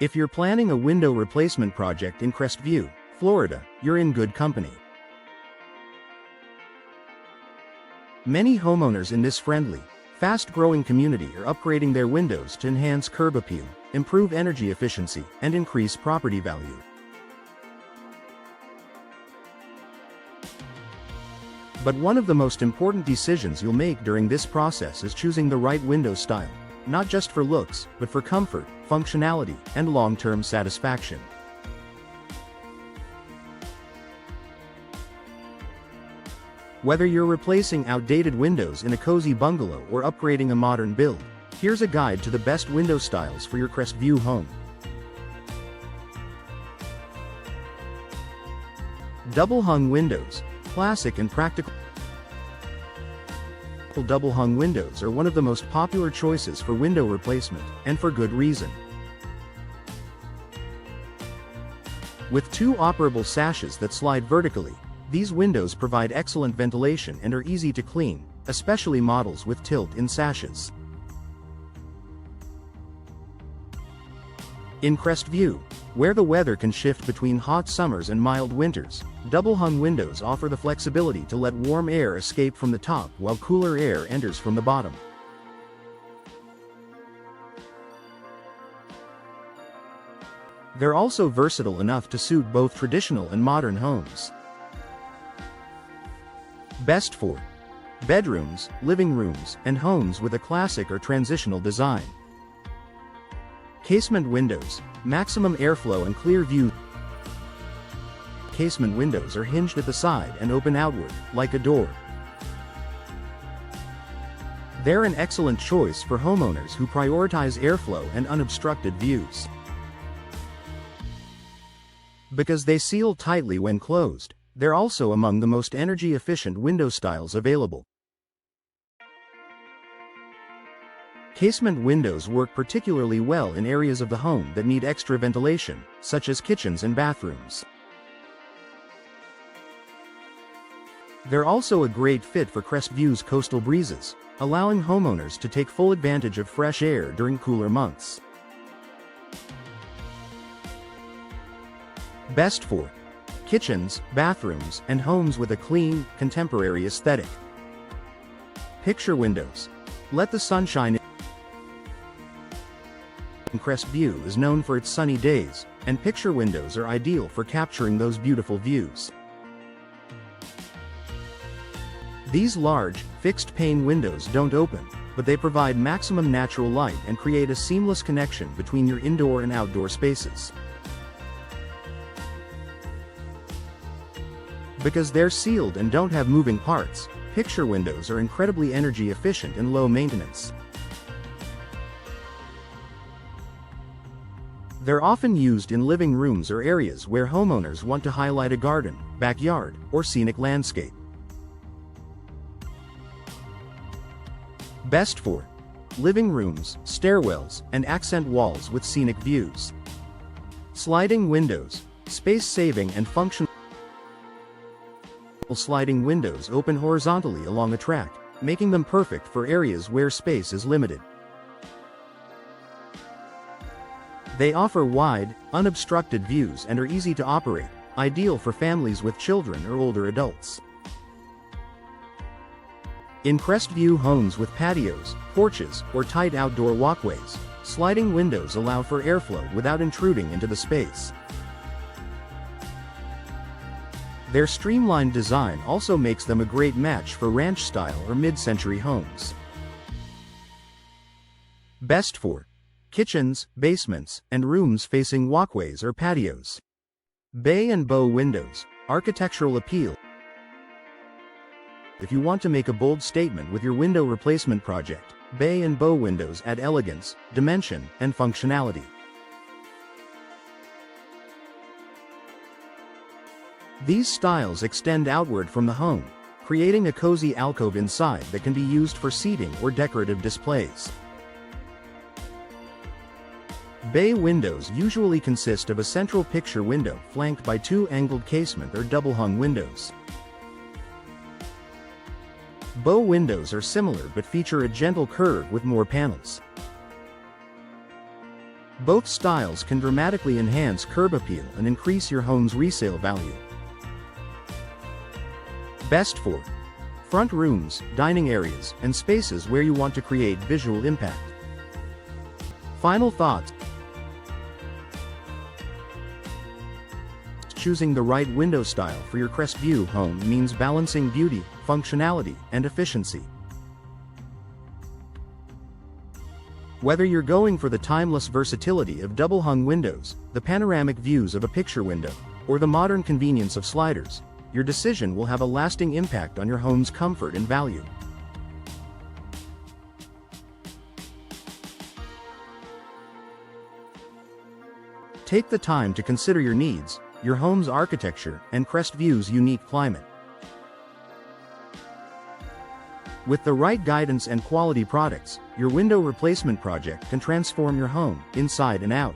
If you're planning a window replacement project in Crestview, Florida, you're in good company. Many homeowners in this friendly, fast-growing community are upgrading their windows to enhance curb appeal, improve energy efficiency, and increase property value. But one of the most important decisions you'll make during this process is choosing the right window style, not just for looks, but for comfort, functionality, and long-term satisfaction. Whether you're replacing outdated windows in a cozy bungalow or upgrading a modern build, here's a guide to the best window styles for your Crestview home. Double-hung windows, classic and practical. Double-hung windows are one of the most popular choices for window replacement, and for good reason. With two operable sashes that slide vertically, these windows provide excellent ventilation and are easy to clean, especially models with tilt-in sashes. In Crestview, where the weather can shift between hot summers and mild winters, double-hung windows offer the flexibility to let warm air escape from the top while cooler air enters from the bottom. They're also versatile enough to suit both traditional and modern homes. Best for bedrooms, living rooms, and homes with a classic or transitional design. Casement windows, maximum airflow and clear view. Casement windows are hinged at the side and open outward, like a door. They're an excellent choice for homeowners who prioritize airflow and unobstructed views. Because they seal tightly when closed, they're also among the most energy-efficient window styles available. Casement windows work particularly well in areas of the home that need extra ventilation, such as kitchens and bathrooms. They're also a great fit for Crestview's coastal breezes, allowing homeowners to take full advantage of fresh air during cooler months. Best for kitchens, bathrooms, and homes with a clean, contemporary aesthetic. Picture windows. Let the sunshine in. Crestview is known for its sunny days, and picture windows are ideal for capturing those beautiful views. These large, fixed-pane windows don't open, but they provide maximum natural light and create a seamless connection between your indoor and outdoor spaces. Because they're sealed and don't have moving parts, picture windows are incredibly energy efficient and low maintenance. They're often used in living rooms or areas where homeowners want to highlight a garden, backyard, or scenic landscape. Best for living rooms, stairwells, and accent walls with scenic views. Sliding windows, space-saving and functional. Sliding windows open horizontally along a track, making them perfect for areas where space is limited. They offer wide, unobstructed views and are easy to operate, ideal for families with children or older adults. In Crestview homes with patios, porches, or tight outdoor walkways, sliding windows allow for airflow without intruding into the space. Their streamlined design also makes them a great match for ranch-style or mid-century homes. Best for kitchens, basements, and rooms facing walkways or patios. Bay and bow windows, architectural appeal. If you want to make a bold statement with your window replacement project, bay and bow windows add elegance, dimension, and functionality. These styles extend outward from the home, creating a cozy alcove inside that can be used for seating or decorative displays. Bay windows usually consist of a central picture window flanked by two angled casement or double-hung windows. Bow windows are similar but feature a gentle curve with more panels. Both styles can dramatically enhance curb appeal and increase your home's resale value. Best for front rooms, dining areas, and spaces where you want to create visual impact. Final thoughts. Choosing the right window style for your Crestview home means balancing beauty, functionality, and efficiency. Whether you're going for the timeless versatility of double-hung windows, the panoramic views of a picture window, or the modern convenience of sliders, your decision will have a lasting impact on your home's comfort and value. Take the time to consider your needs, your home's architecture, and Crestview's unique climate. With the right guidance and quality products, your window replacement project can transform your home, inside and out.